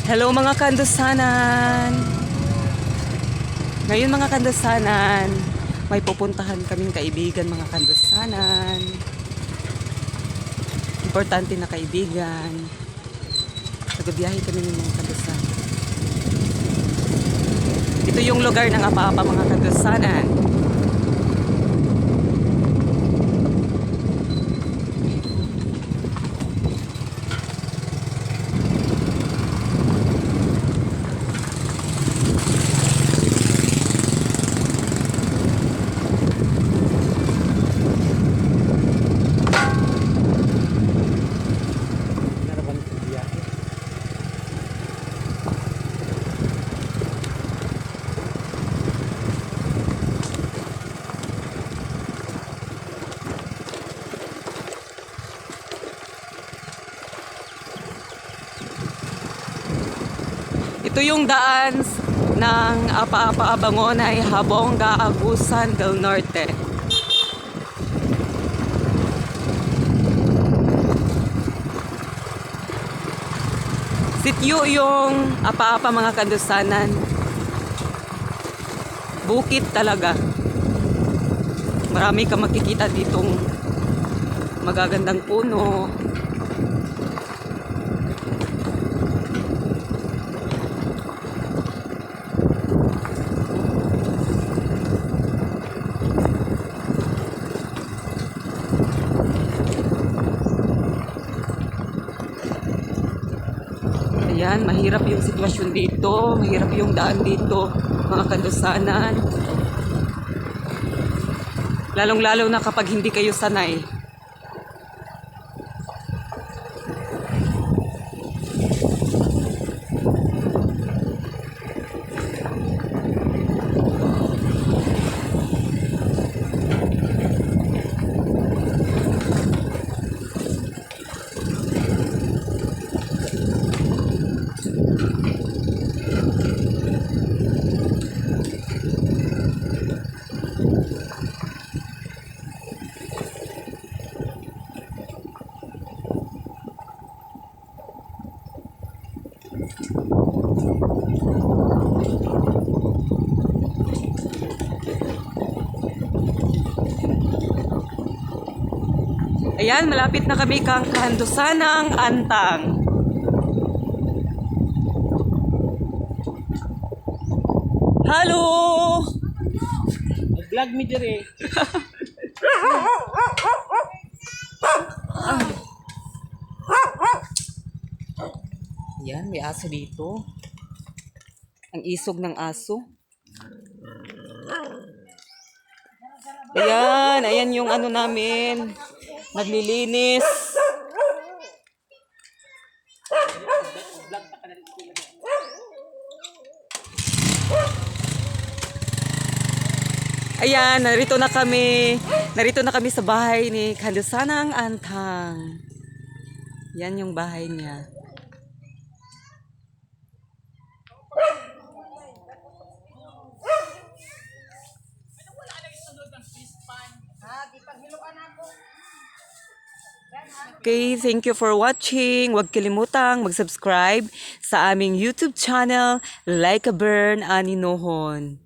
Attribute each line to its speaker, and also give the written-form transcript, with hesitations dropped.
Speaker 1: Hello mga kandosanan! Ngayon mga kandosanan, may pupuntahan kaming kaibigan mga kandosanan. Importante na kaibigan. Nagbibiyahe kami ng mga kandosanan. Ito yung lugar ng apa-apa mga kandosanan. Ito yung daan ng Apa-Apa Abangonay, Habonga, Agusan del Norte. Sityo yung Apa-Apa mga kandosanan. Bukit talaga. Marami ka makikita ditong magagandang puno. Ayan, mahirap yung sitwasyon dito, mahirap yung daan dito, mga kandosanan. Lalong-lalo na kapag hindi kayo sanay. Ayan, malapit na kami kang Kandosanang Antang. Hello!
Speaker 2: Vlog mi dire.
Speaker 1: Ayan, may aso dito. Ang isog ng aso. Ayan, ayan yung ano namin. Naglilinis. Ayan, narito na kami. Narito na kami sa bahay ni Kandosanang Antang. Yan yung bahay niya. Okay, thank you for watching. Huwag kalimutang mag-subscribe sa aming YouTube channel, Like a Burn Ani Nohon.